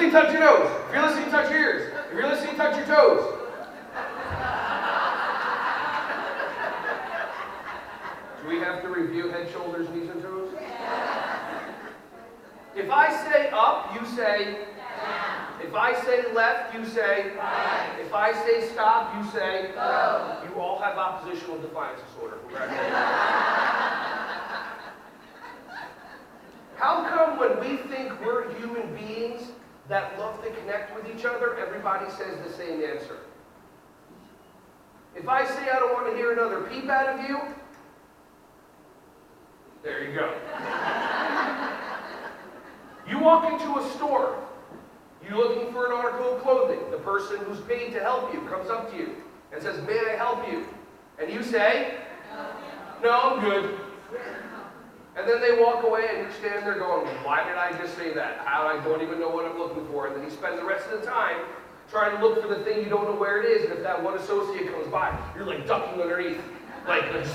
listening, touch your nose. If you're listening, touch your ears. If you're listening, touch your toes. Do we have to review head, shoulders, knees, and toes? If I say up, you say down. If I say left, you say right. If I say stop, you say go. You all have oppositional defiance disorder. Congratulations. How come when we think we're human beings that love to connect with each other, everybody says the same answer? If I say I don't want to hear another peep out of you, there you go. You walk into a store, you're looking for an article of clothing. The person who's paid to help you comes up to you and says, may I help you? And you say, no, I'm good. And then they walk away and you're standing there going, why did I just say that? How I don't even know what I'm looking for. And then you spend the rest of the time trying to look for the thing you don't know where it is. And if that one associate comes by, you're like ducking underneath. Like just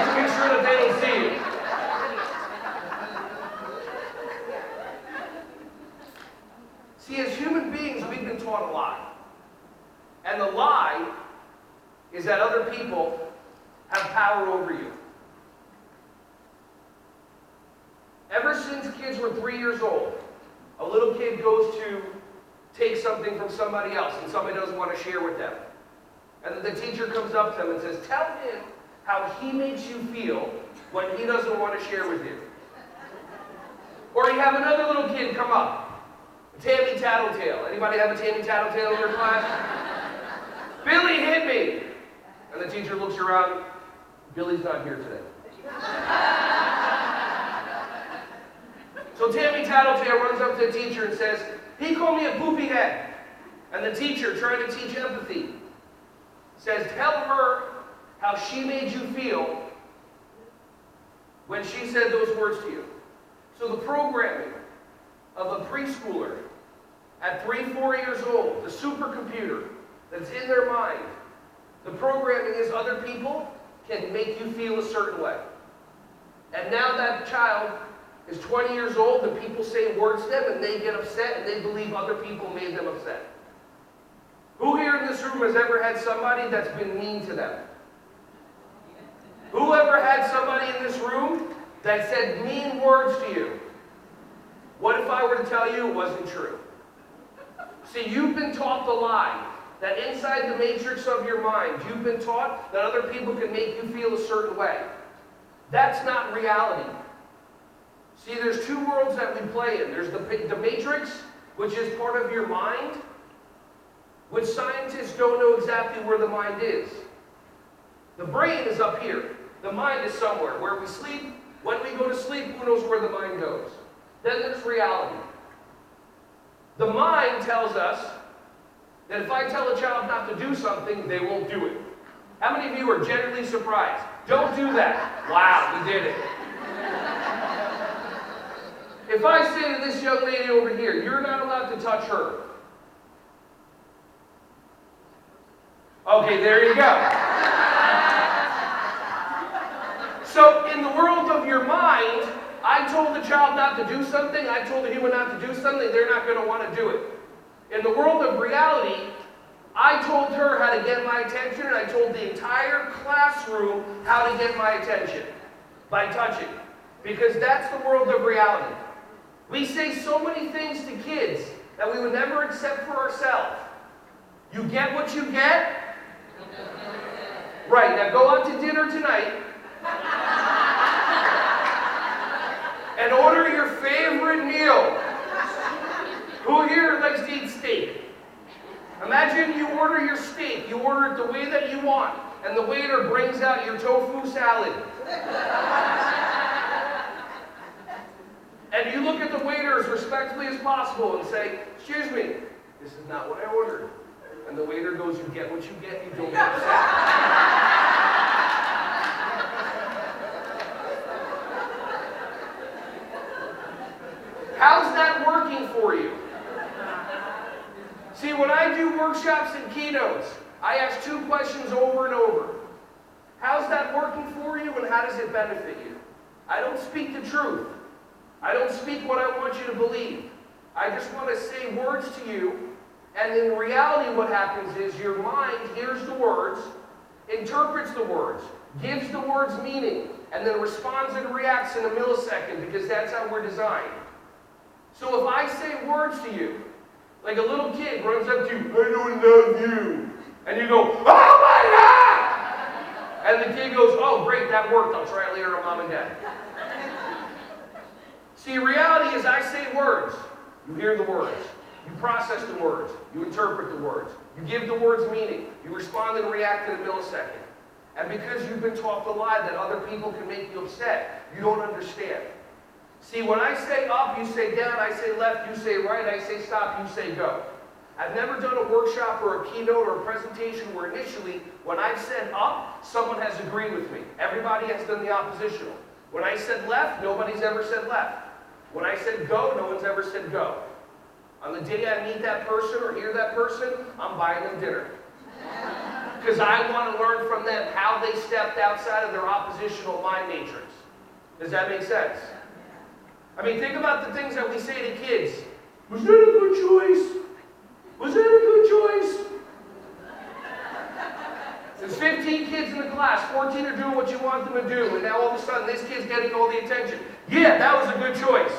to make sure that they don't see you. See, as human beings, we've been taught a lie. And the lie is that other people have power over you. Ever since kids were 3 years old, a little kid goes to take something from somebody else and somebody doesn't want to share with them. And then the teacher comes up to them and says, tell him how he makes you feel when he doesn't want to share with you. Or you have another little kid come up. Tammy Tattletale. Anybody have a Tammy Tattletale in their class? Billy hit me. And the teacher looks around. Billy's not here today. So Tammy Tattletale runs up to the teacher and says, he called me a poopy head. And the teacher, trying to teach empathy, says, tell her how she made you feel when she said those words to you. So the programming of a preschooler at 3, 4 years old, the supercomputer that's in their mind, the programming is other people can make you feel a certain way. And now that child is 20 years old and people say words to them and they get upset and they believe other people made them upset. Who here in this room has ever had somebody that's been mean to them? Who ever had somebody in this room that said mean words to you? What if I were to tell you it wasn't true? See, you've been taught the lie that inside the matrix of your mind, you've been taught that other people can make you feel a certain way. That's not reality. See, there's two worlds that we play in. There's the matrix, which is part of your mind, which scientists don't know exactly where the mind is. The brain is up here. The mind is somewhere. Where we sleep, when we go to sleep, who knows where the mind goes? Then there's reality. The mind tells us that if I tell a child not to do something, they won't do it. How many of you are genuinely surprised? Don't do that. Wow, he did it. If I say to this young lady over here, you're not allowed to touch her. Okay, there you go. So in the world of your mind, I told the child not to do something, I told the human not to do something, they're not going to want to do it. In the world of reality, I told her how to get my attention, and I told the entire classroom how to get my attention by touching. Because that's the world of reality. We say so many things to kids that we would never accept for ourselves. You get what you get? Right, now go out to dinner tonight and order your favorite meal. Who here likes to eat steak? Imagine you order your steak, you order it the way that you want, and the waiter brings out your tofu salad. And you look at the waiter as respectfully as possible and say, excuse me, this is not what I ordered. And the waiter goes, you get what you get, you don't get upset. How's that working for you? See, when I do workshops and keynotes, I ask two questions over and over. How's that working for you and how does it benefit you? I don't speak the truth. I don't speak what I want you to believe. I just want to say words to you, and in reality what happens is your mind hears the words, interprets the words, gives the words meaning, and then responds and reacts in a millisecond, because that's how we're designed. So if I say words to you, like a little kid runs up to you, I don't love you, and you go, oh my God! And the kid goes, oh great, that worked, I'll try it later on Mom and Dad. See, reality is I say words, you hear the words, you process the words, you interpret the words, you give the words meaning, you respond and react in a millisecond. And because you've been taught the lie that other people can make you upset, you don't understand. See, when I say up, you say down, I say left, you say right, I say stop, you say go. I've never done a workshop or a keynote or a presentation where initially, when I've said up, someone has agreed with me. Everybody has done the oppositional. When I said left, nobody's ever said left. When I said go, no one's ever said go. On the day I meet that person or hear that person, I'm buying them dinner. Because I want to learn from them how they stepped outside of their oppositional mind matrix. Does that make sense? I mean, think about the things that we say to kids. Was that a good choice? Was that a good choice? There's 15 kids in the class, 14 are doing what you want them to do, and now all of a sudden this kid's getting all the attention. Yeah, that was a good choice.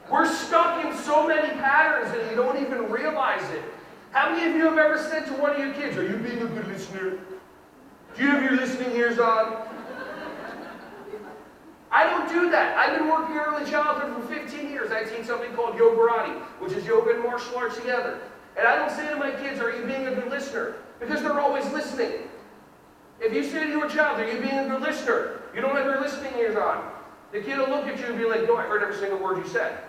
We're stuck in so many patterns and you don't even realize it. How many of you have ever said to one of your kids, are you being a good listener? Do you have your listening ears on? I don't do that. I've been working early childhood for 15 years. I teach something called yogarati, which is yoga and martial arts together. And I don't say to my kids, are you being a good listener? Because they're always listening. If you say to your child, are you being a good listener? You don't have your listening ears on. The kid will look at you and be like, no, I heard every single word you said.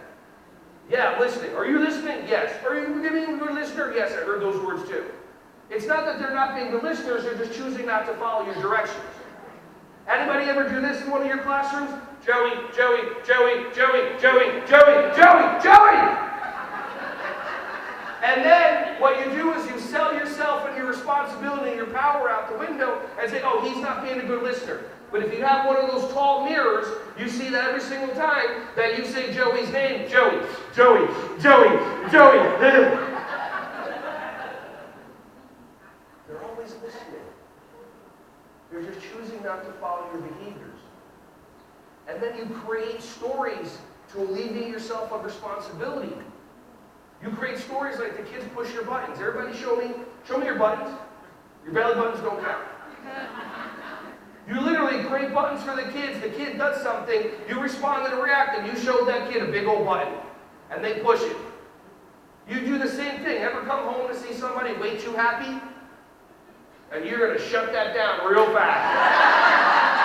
Yeah, I'm listening. Are you listening? Yes. Are you being a good listener? Yes, I heard those words too. It's not that they're not being good listeners, they're just choosing not to follow your directions. Anybody ever do this in one of your classrooms? Joey, Joey, Joey, Joey, Joey, Joey, Joey, Joey! And then what you do is you sell yourself and your responsibility and your power out the window and say, oh, he's not being a good listener. But if you have one of those tall mirrors, you see that every single time that you say Joey's name, Joey, Joey, Joey, Joey. They're always listening. You're just choosing not to follow your behaviors. And then you create stories to alleviate yourself of responsibility. You create stories like the kids push your buttons. Everybody show me your buttons. Your belly buttons don't count. You literally create buttons for the kids. The kid does something, you respond and react, and you showed that kid a big old button. And they push it. You do the same thing. Ever come home to see somebody way too happy? And you're going to shut that down real fast.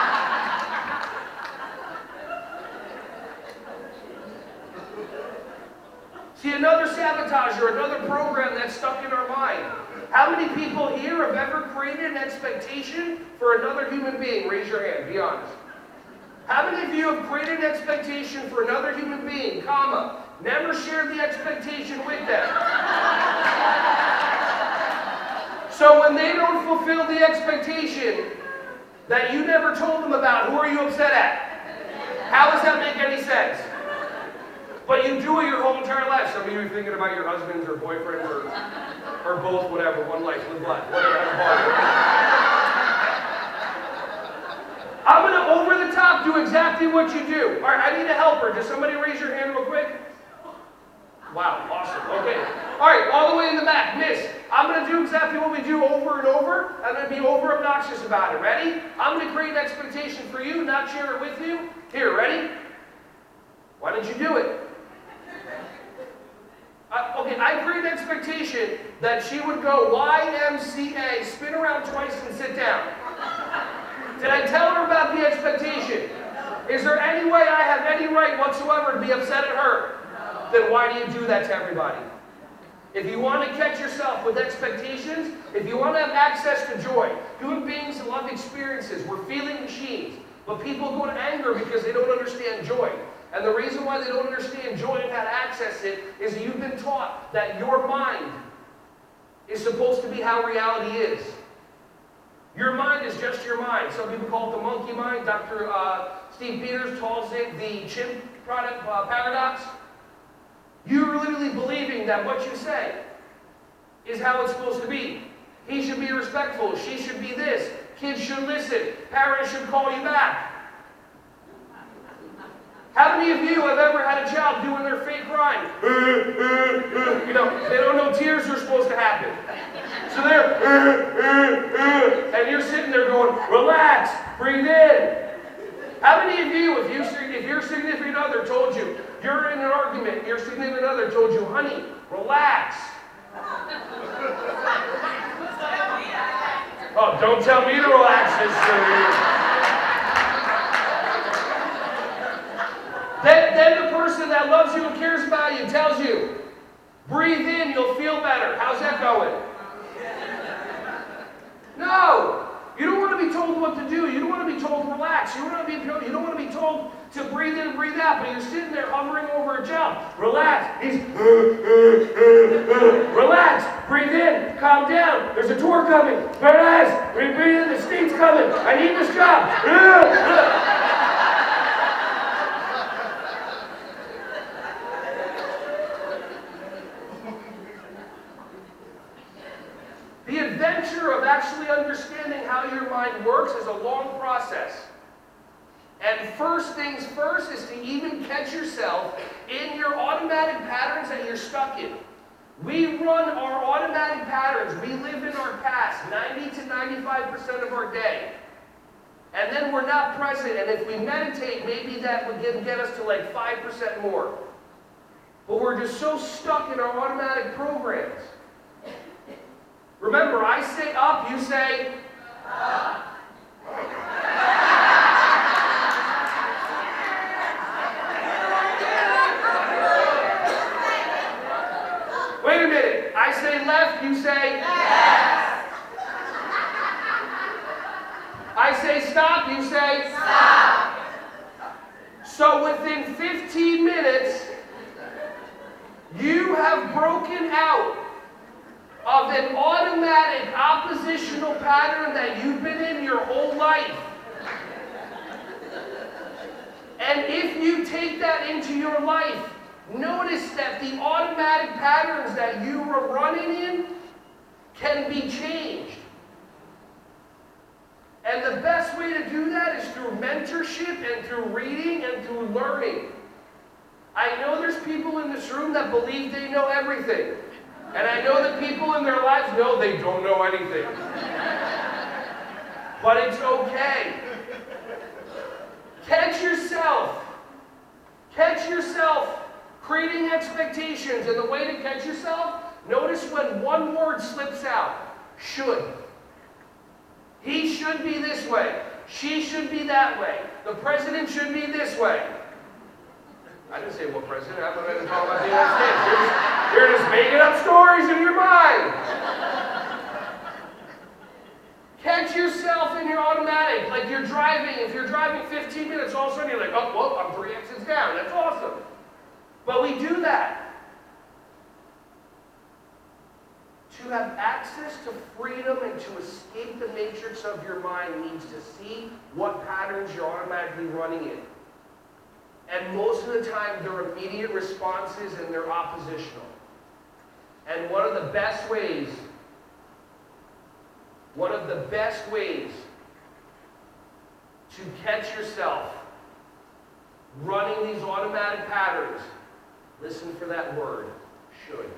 See, another sabotage or another program that's stuck in our mind. How many people here have ever created an expectation for another human being? Raise your hand, be honest. How many of you have created an expectation for another human being, comma, never shared the expectation with them? So when they don't fulfill the expectation that you never told them about, who are you upset at? How does that make any sense? But you do it your whole entire life. Some of you are thinking about your husbands or boyfriends or both, whatever, one life, live life, whatever. I'm going to over the top do exactly what you do. All right, I need a helper. Does somebody raise your hand real quick? Wow, awesome. Okay. All right, all the way in the back. Miss, I'm going to do exactly what we do over and over. I'm going to be over obnoxious about it. Ready? I'm going to create an expectation for you, not share it with you. Here, ready? Why did you do it? Okay, I created an expectation that she would go YMCA, spin around twice and sit down. Did I tell her about the expectation? Is there any way I have any right whatsoever to be upset at her? Then why do you do that to everybody? If you want to catch yourself with expectations, if you want to have access to joy, human beings love experiences. We're feeling machines. But people go to anger because they don't understand joy. And the reason why they don't understand joy and how to access it is that you've been taught that your mind is supposed to be how reality is. Your mind is just your mind. Some people call it the monkey mind. Dr. Steve Peters calls it the chimp paradox. You're literally believing that what you say is how it's supposed to be. He should be respectful. She should be this. Kids should listen. Parents should call you back. How many of you have ever had a child doing their fake crying? You know, they don't know tears are supposed to happen. So they're, and you're sitting there going, relax, breathe in. How many of you, if your significant other told you, you're in an argument, your significant other told you, honey, relax. Oh, don't tell me to relax this. Then the person that loves you and cares about you tells you, breathe in, you'll feel better. How's that going? No. You don't want to be told what to do. You don't want to be told to relax. You don't want to be told to breathe in and breathe out, but you're sitting there hovering over a child. Relax. He's relax. Breathe in. Calm down. There's a tour coming. Relax. Breathe in. The state's coming. I need this job. The adventure of actually understanding how your mind works is a long process. And first things first is to even catch yourself in your automatic patterns that you're stuck in. We run our automatic patterns. We live in our past 90 to 95% of our day. And then we're not present. And if we meditate, maybe that would get us to like 5% more. But we're just so stuck in our automatic programs. Remember, I say up, you say up. Wait a minute. I say left, you say left. I say stop, you say stop. So within 15 minutes, you have broken out of an automatic oppositional pattern that you've been in your whole life. And if you take that into your life, notice that the automatic patterns that you were running in can be changed. And the best way to do that is through mentorship and through reading and through learning. I know there's people in this room that believe they know everything. And I know that people in their lives know they don't know anything. But it's okay. Catch yourself. Catch yourself creating expectations. And the way to catch yourself, notice when one word slips out. Should. He should be this way. She should be that way. The president should be this way. I didn't say what president. I'm not even talking about the United States. You're just making up stories in your mind. Catch yourself in your automatic. Like you're driving. If you're driving 15 minutes, all of a sudden you're like, oh, well, I'm 3 exits down. That's awesome. But we do that. To have access to freedom and to escape the matrix of your mind means to see what patterns you're automatically running in. And most of the time, they're immediate responses and they're oppositional. And one of the best ways to catch yourself running these automatic patterns, listen for that word, should.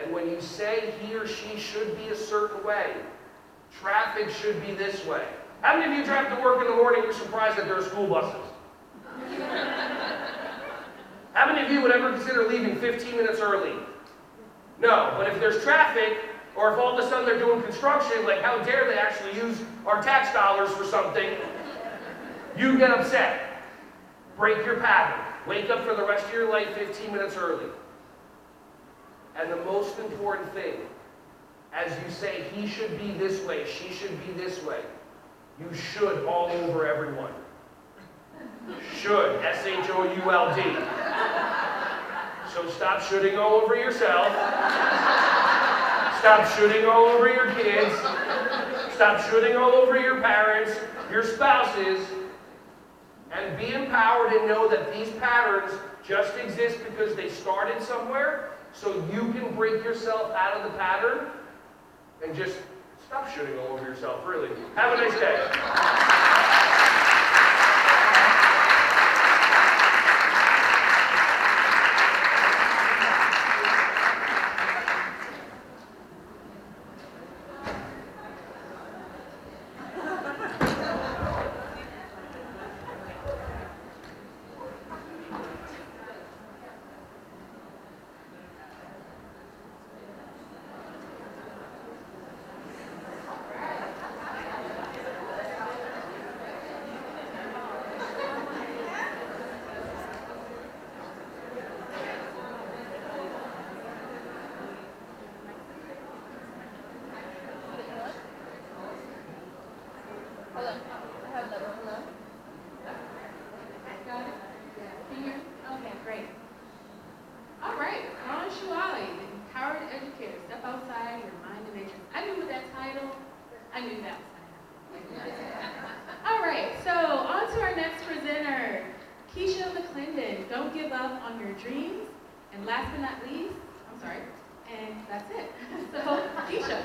And when you say he or she should be a certain way, traffic should be this way. How many of you drive to work in the morning and you're surprised that there are school buses? How many of you would ever consider leaving 15 minutes early? No, but if there's traffic, or if all of a sudden they're doing construction, like how dare they actually use our tax dollars for something, you get upset. Break your pattern. Wake up for the rest of your life 15 minutes early. And the most important thing, as you say, he should be this way, she should be this way, you should all over everyone. Should, S-H-O-U-L-D. So stop shoulding all over yourself. Stop shoulding all over your kids. Stop shooting all over your parents, your spouses, and be empowered and know that these patterns just exist because they started somewhere, so you can break yourself out of the pattern and just stop shooting all over yourself, really. Have a nice day. Hello. I have another one. Hello. Got it? Can you hear me? Okay, great. All right. Ron Shuali, the empowered educator. Step outside your mind and nature. I knew with that title, I knew that was going to happen. All right. So on to our next presenter, Keisha McClendon. Don't give up on your dreams. And last but not least, I'm sorry, and that's it. So, Keisha.